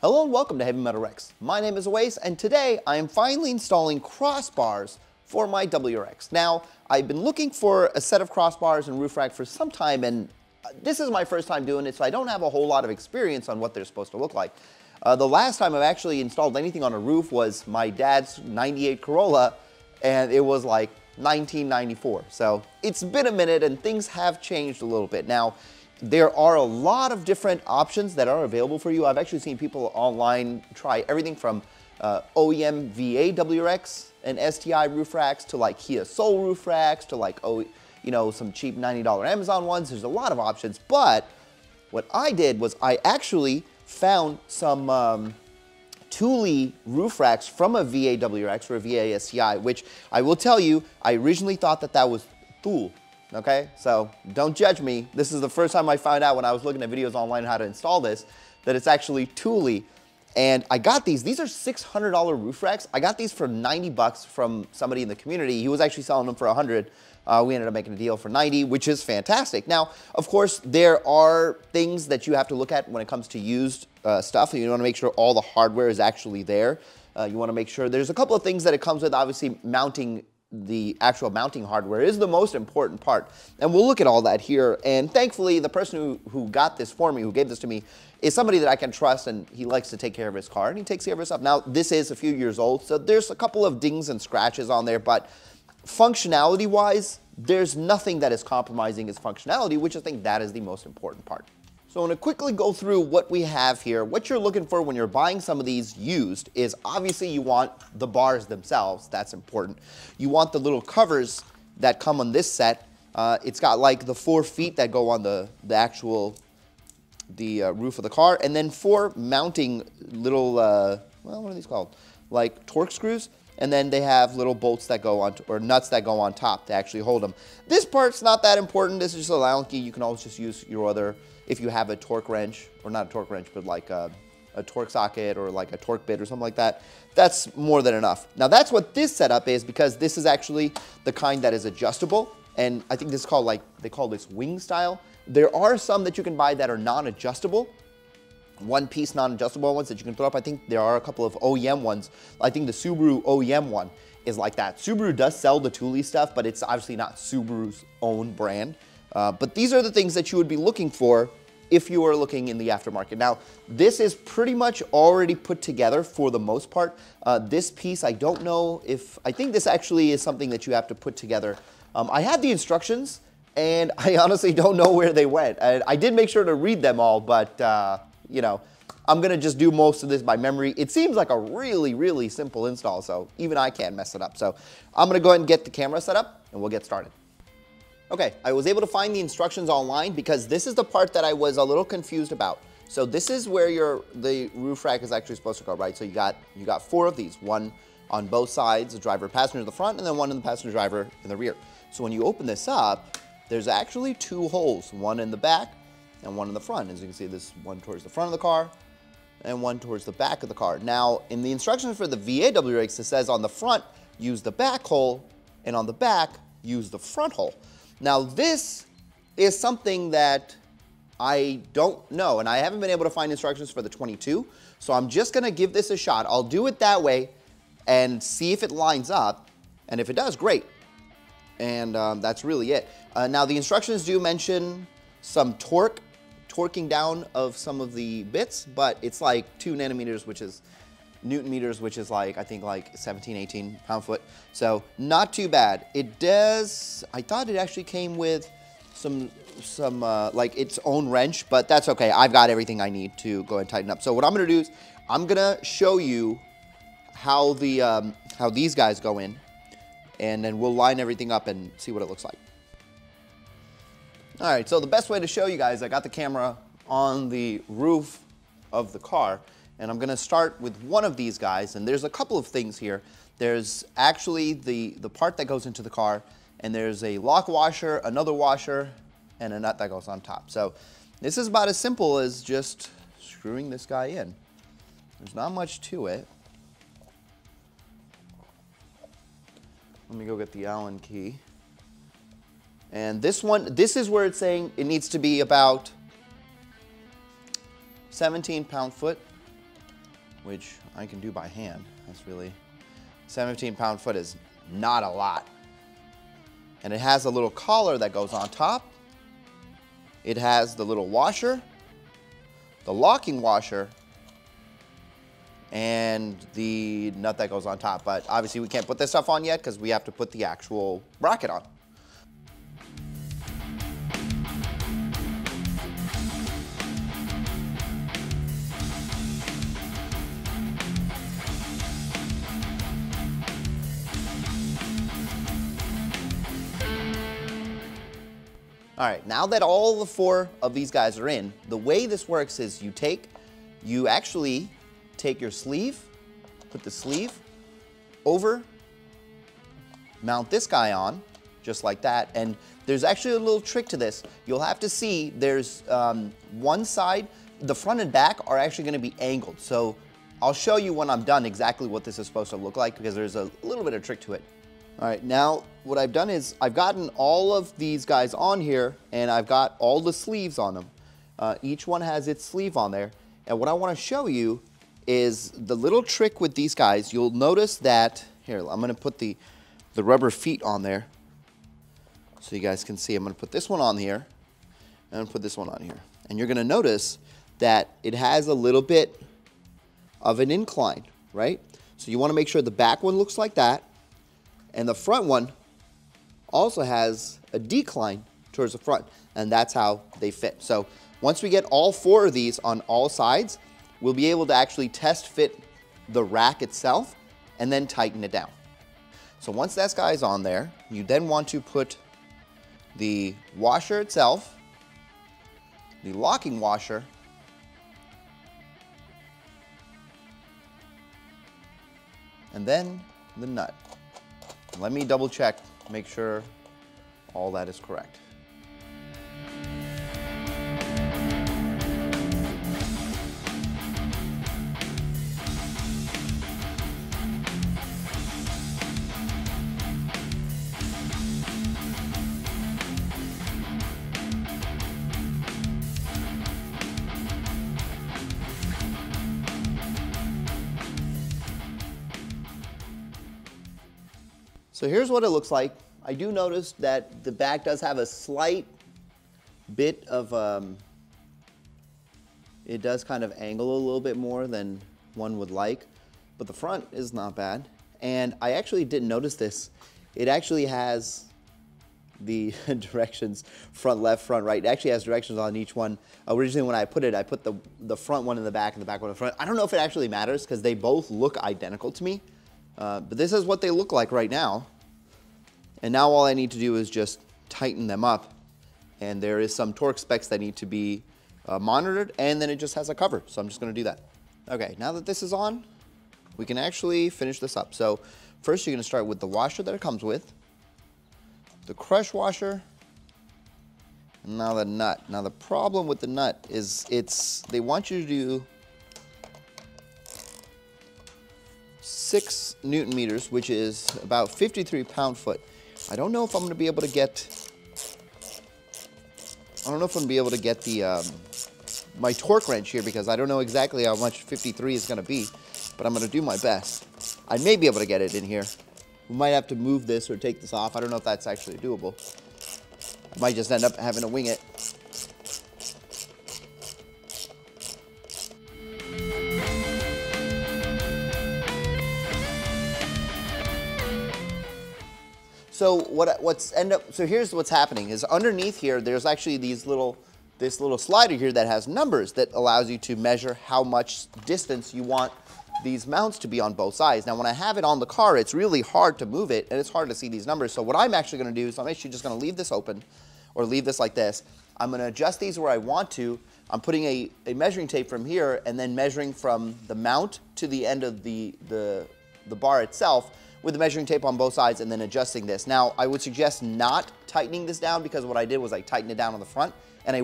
Hello and welcome to WRX. My name is Awais, and today I am finally installing crossbars for my WRX. Now, I've been looking for a set of crossbars and roof rack for some time, and this is my first time doing it, so I don't have a whole lot of experience on what they're supposed to look like. The last time I've actually installed anything on a roof was my dad's 98 Corolla, and it was like 1994. So it's been a minute, and things have changed a little bit. Now, there are a lot of different options that are available for you. I've actually seen people online try everything from OEM VA WRX and STI roof racks to like Kia Soul roof racks to like, some cheap $90 Amazon ones. There's a lot of options, but what I did was I actually found some Thule roof racks from a VA WRX or a VA STI, which I will tell you, I originally thought that that was Thule. Okay, so don't judge me. This is the first time I found out when I was looking at videos online how to install this, that it's actually Thule. And I got these. These are $600 roof racks. I got these for 90 bucks from somebody in the community. He was actually selling them for 100. We ended up making a deal for 90, which is fantastic. Now, of course, there are things that you have to look at when it comes to used stuff. You want to make sure all the hardware is actually there. You want to make sure there's a couple of things that it comes with. Obviously, mounting the actual mounting hardware is the most important part, and we'll look at all that here. And thankfully, the person who got this for me, who gave this to me, is somebody that I can trust, and he likes to take care of his car, and he takes care of his stuff. Now, this is a few years old, so there's a couple of dings and scratches on there, but functionality-wise, there's nothing that is compromising its functionality, which I think that is the most important part. So I'm going to quickly go through what we have here. What you're looking for when you're buying some of these used is obviously you want the bars themselves. That's important. You want the little covers that come on this set. It's got like the 4 feet that go on the roof of the car, and then 4 mounting little, well, what are these called? Like torque screws. And then they have little bolts that go on, or nuts that go on top to actually hold them. This part's not that important. This is just a Allen key. You can always just use your other, if you have a torque wrench, or not a torque wrench, but like a torque socket or like a torque bit or something like that. That's more than enough. Now that's what this setup is, because this is actually the kind that is adjustable. And I think this is called, like, they call this wing style. There are some that you can buy that are non-adjustable. One-piece non-adjustable ones that you can throw up. I think there are a couple of OEM ones. I think the Subaru OEM one is like that. Subaru does sell the Thule stuff, but it's obviously not Subaru's own brand. But these are the things that you would be looking for if you are looking in the aftermarket. Now, this is pretty much already put together for the most part. This piece, I don't know if, I think this actually is something that you have to put together. I had the instructions, and I honestly don't know where they went. I did make sure to read them all, but you know, I'm gonna just do most of this by memory. It seems like a really, really simple install, so even I can't mess it up. So I'm gonna go ahead and get the camera set up, and we'll get started. Okay, I was able to find the instructions online because this is the part that I was a little confused about. So this is where the roof rack is actually supposed to go, right? So you got 4 of these, one on both sides, the driver passenger in the front, and then one in the passenger driver in the rear. So when you open this up, there's actually 2 holes, one in the back and one in the front. As you can see, this one towards the front of the car and one towards the back of the car. Now, in the instructions for the VA WRX, it says on the front, use the back hole, and on the back, use the front hole. Now, this is something that I don't know, and I haven't been able to find instructions for the 22, so I'm just gonna give this a shot. I'll do it that way and see if it lines up, and if it does, great. And that's really it. Now, the instructions do mention some torquing down of some of the bits, but it's like 2 nanometers, which is Newton meters, which is like, I think like 17, 18 pound-foot. So not too bad. It does, I thought it actually came with some like its own wrench, but that's okay. I've got everything I need to go and tighten up. So what I'm gonna do is I'm gonna show you how these guys go in, and then we'll line everything up and see what it looks like. All right, so the best way to show you guys, I got the camera on the roof of the car, and I'm gonna start with one of these guys, and there's a couple of things here. There's actually the part that goes into the car, and there's a lock washer, another washer, and a nut that goes on top. So this is about as simple as just screwing this guy in. There's not much to it. Let me go get the Allen key. And this one, this is where it's saying it needs to be about 17 pound-foot. which I can do by hand. That's really, 17 pound-foot is not a lot. And it has a little collar that goes on top. It has the little washer, the locking washer, and the nut that goes on top. But obviously we can't put this stuff on yet because we have to put the actual bracket on. All right, now that all the 4 of these guys are in, the way this works is you actually take your sleeve, put the sleeve over, mount this guy on, just like that. And there's actually a little trick to this. You'll have to see there's one side, the front and back are actually gonna be angled. So I'll show you when I'm done exactly what this is supposed to look like because there's a little bit of trick to it. All right, now what I've done is I've gotten all of these guys on here and I've got all the sleeves on them. Each one has its sleeve on there. And what I want to show you is the little trick with these guys. You'll notice that, here, I'm going to put the rubber feet on there so you guys can see. I'm going to put this one on here and I'm going to put this one on here. And you're going to notice that it has a little bit of an incline, right? So you want to make sure the back one looks like that. And the front one also has a decline towards the front, and that's how they fit. So once we get all 4 of these on all sides, we'll be able to actually test fit the rack itself and then tighten it down. So once that guy's on there, you then want to put the washer itself, the locking washer, and then the nut. Let me double check, make sure all that is correct. So here's what it looks like. I do notice that the back does have a slight bit of, it does kind of angle a little bit more than one would like, but the front is not bad. And I actually didn't notice this. It actually has the directions, front, left, front, right. It actually has directions on each one. Originally when I put the front one in the back and the back one in the front. I don't know if it actually matters because they both look identical to me. But this is what they look like right now. And now all I need to do is just tighten them up. And there is some torque specs that need to be monitored, and then it just has a cover. So I'm just gonna do that. Okay, now that this is on, we can actually finish this up. So first you're gonna start with the washer that it comes with, the crush washer, and now the nut. Now the problem with the nut is they want you to do 6 Newton meters, which is about 53 pound-foot. I don't know if I'm going to be able to get, the, my torque wrench here because I don't know exactly how much 53 is going to be, but I'm going to do my best. I may be able to get it in here. We might have to move this or take this off. I don't know if that's actually doable. I might just end up having to wing it. So so here's what's happening is underneath here, there's actually this little slider here that has numbers that allows you to measure how much distance you want these mounts to be on both sides. Now when I have it on the car, it's really hard to move it and it's hard to see these numbers. So what I'm actually gonna do is I'm actually just gonna leave this open or leave this like this. I'm gonna adjust these where I want to. I'm putting a measuring tape from here and then measuring from the mount to the end of the bar itself with the measuring tape on both sides and then adjusting this. Now, I would suggest not tightening this down because what I did was I tightened it down on the front and it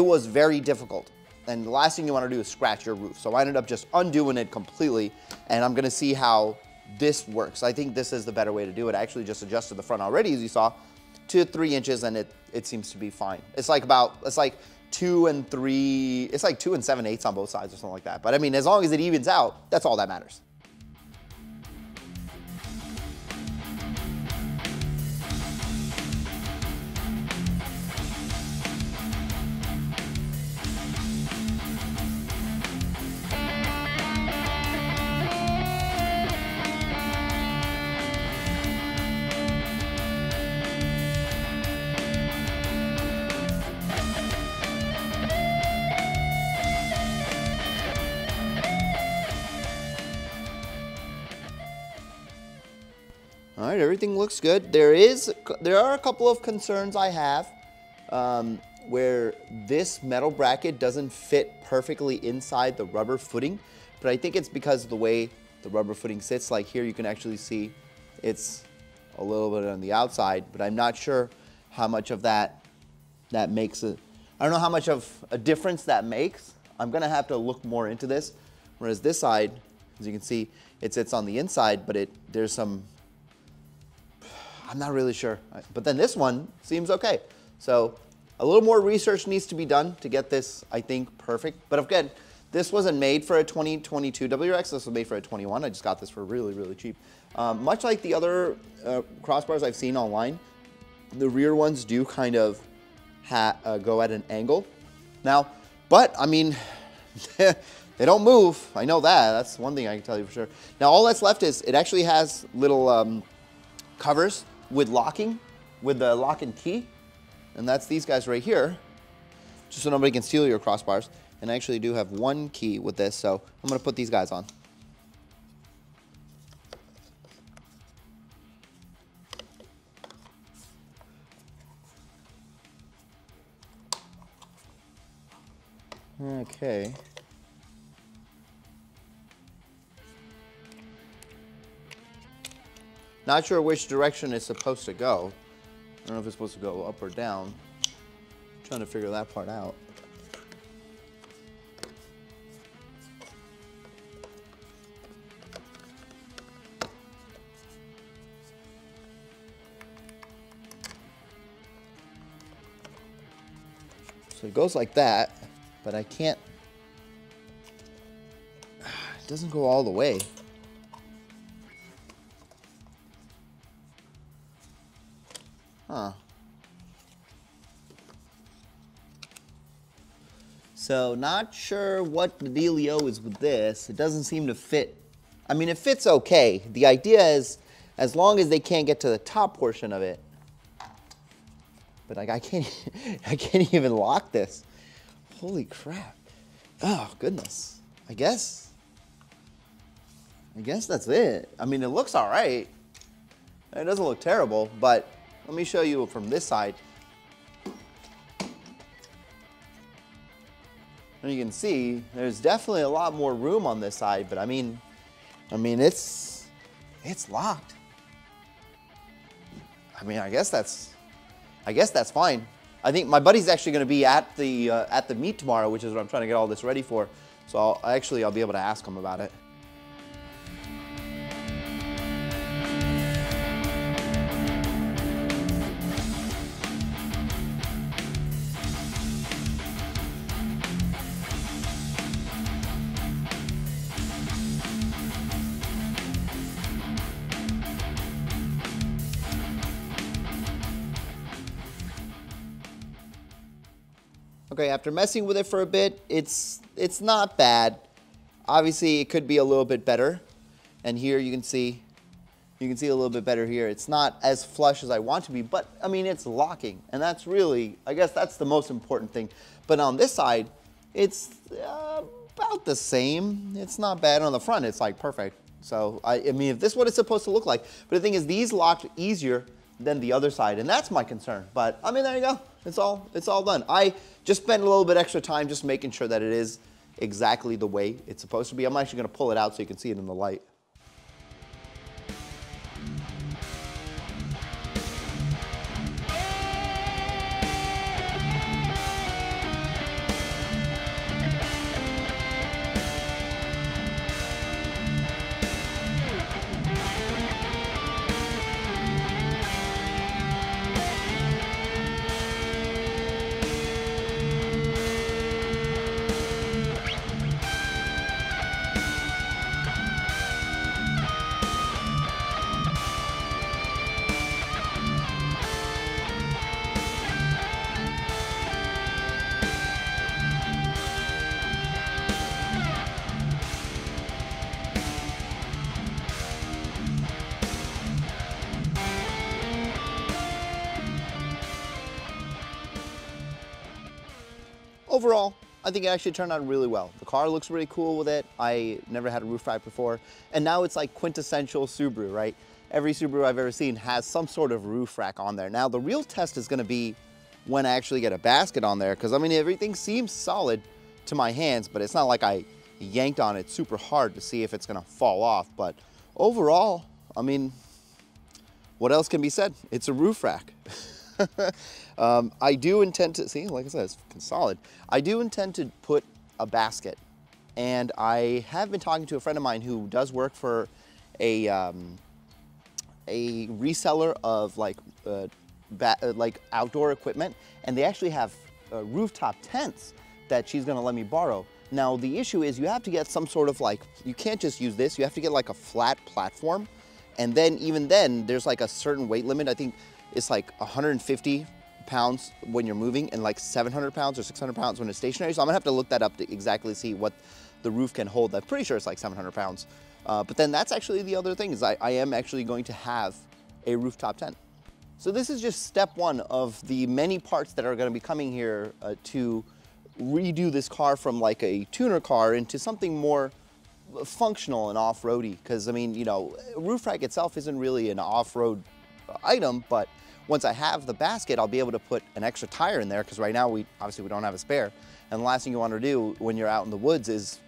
was very difficult. And the last thing you want to do is scratch your roof. So I ended up just undoing it completely and I'm gonna see how this works. I think this is the better way to do it. I actually just adjusted the front already, as you saw. to 3 inches, and it seems to be fine. It's like 2 and 3, it's like 2 and 7/8 on both sides or something like that. But I mean, as long as it evens out, that's all that matters. All right, everything looks good. There are a couple of concerns I have where this metal bracket doesn't fit perfectly inside the rubber footing, but I think it's because of the way the rubber footing sits. Like here, you can actually see it's a little bit on the outside, but I'm not sure how much of that makes it. I don't know how much of a difference that makes. I'm gonna have to look more into this. Whereas this side, as you can see, it sits on the inside, but there's some, I'm not really sure. But then this one seems okay. So a little more research needs to be done to get this, I think, perfect. But again, this wasn't made for a 2022 WRX. This was made for a 21. I just got this for really, really cheap. Much like the other crossbars I've seen online, the rear ones do kind of go at an angle. Now, but I mean, they don't move. I know that. That's one thing I can tell you for sure. Now, all that's left is it actually has little covers with locking, with the lock and key. And that's these guys right here, just so nobody can steal your crossbars. And I actually do have one key with this, so I'm gonna put these guys on. Okay. Not sure which direction it's supposed to go. I don't know if it's supposed to go up or down. I'm trying to figure that part out. So it goes like that, but I can't, it doesn't go all the way. Huh. So not sure what the dealio is with this. It doesn't seem to fit. I mean, it fits okay. The idea is as long as they can't get to the top portion of it. But like I can't even lock this. Holy crap. Oh, goodness. I guess that's it. I mean, it looks all right. It doesn't look terrible, but let me show you from this side. And you can see there's definitely a lot more room on this side, but I mean it's locked. I mean, I guess that's fine. I think my buddy's actually going to be at the meet tomorrow, which is what I'm trying to get all this ready for. So I'll be able to ask him about it. Okay, after messing with it for a bit, it's not bad. Obviously, it could be a little bit better. And here you can see a little bit better here. It's not as flush as I want to be, but I mean, it's locking. And that's really, I guess that's the most important thing. But on this side, it's about the same. It's not bad. On the front, it's like perfect. So, I mean, if this is what it's supposed to look like. But the thing is, these locked easier than the other side, and that's my concern. But I mean, there you go. It's all done. I just spent a little bit extra time just making sure that it is exactly the way it's supposed to be. I'm actually going to pull it out so you can see it in the light. overall, I think it actually turned out really well. The car looks really cool with it. I never had a roof rack before. And now it's like quintessential Subaru, right? Every Subaru I've ever seen has some sort of roof rack on there. Now the real test is gonna be when I actually get a basket on there, because I mean, everything seems solid to my hands, but it's not like I yanked on it super hard to see if it's gonna fall off. But overall, I mean, what else can be said? It's a roof rack. I do intend to, see, like I said, it's solid. I do intend to put a basket, and I have been talking to a friend of mine who does work for a reseller of like outdoor equipment, and they actually have rooftop tents that she's gonna let me borrow. Now the issue is you have to get some sort of like, you can't just use this, you have to get like a flat platform, and then even then there's like a certain weight limit. I think it's like 150 pounds when you're moving and like 700 pounds or 600 pounds when it's stationary. So I'm gonna have to look that up to exactly see what the roof can hold. I'm pretty sure it's like 700 pounds. But then that's actually the other thing is I am actually going to have a rooftop tent. So this is just step one of the many parts that are gonna be coming here to redo this car from like a tuner car into something more functional and off-roady. Because I mean, you know, a roof rack itself isn't really an off-road item, but once I have the basket, I'll be able to put an extra tire in there, because right now obviously we don't have a spare. And the last thing you want to do when you're out in the woods is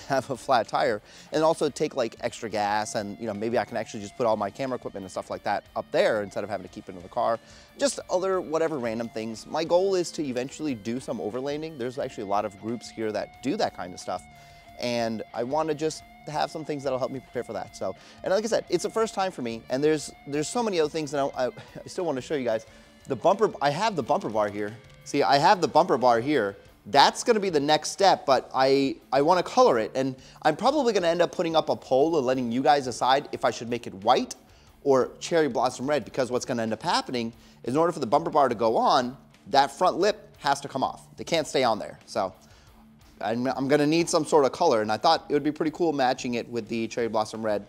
have a flat tire, and also take like extra gas, and you know, maybe I can actually just put all my camera equipment and stuff like that up there instead of having to keep it in the car. Just other whatever random things. My goal is to eventually do some overlanding. There's actually a lot of groups here that do that kind of stuff, and I want to just have some things that'll help me prepare for that. So, and like I said, it's the first time for me, and there's so many other things that I still want to show you guys. The bumper, I have the bumper bar here. See, I have the bumper bar here. That's gonna be the next step, but I wanna color it, and I'm probably gonna end up putting up a poll and letting you guys decide if I should make it white or cherry blossom red, because what's gonna end up happening is in order for the bumper bar to go on, that front lip has to come off. They can't stay on there. So I'm gonna need some sort of color, and I thought it would be pretty cool matching it with the cherry blossom red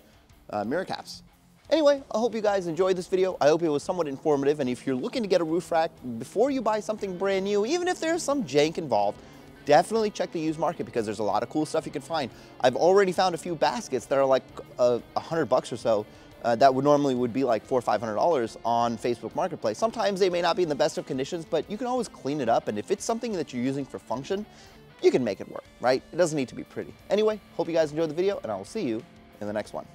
mirror caps. Anyway, I hope you guys enjoyed this video. I hope it was somewhat informative, and if you're looking to get a roof rack, before you buy something brand new, even if there's some jank involved, definitely check the used market, because there's a lot of cool stuff you can find. I've already found a few baskets that are like $100 or so, that would normally be like $400 or $500 on Facebook Marketplace. Sometimes they may not be in the best of conditions, but you can always clean it up, and if it's something that you're using for function, you can make it work, right? It doesn't need to be pretty. Anyway, hope you guys enjoyed the video, and I will see you in the next one.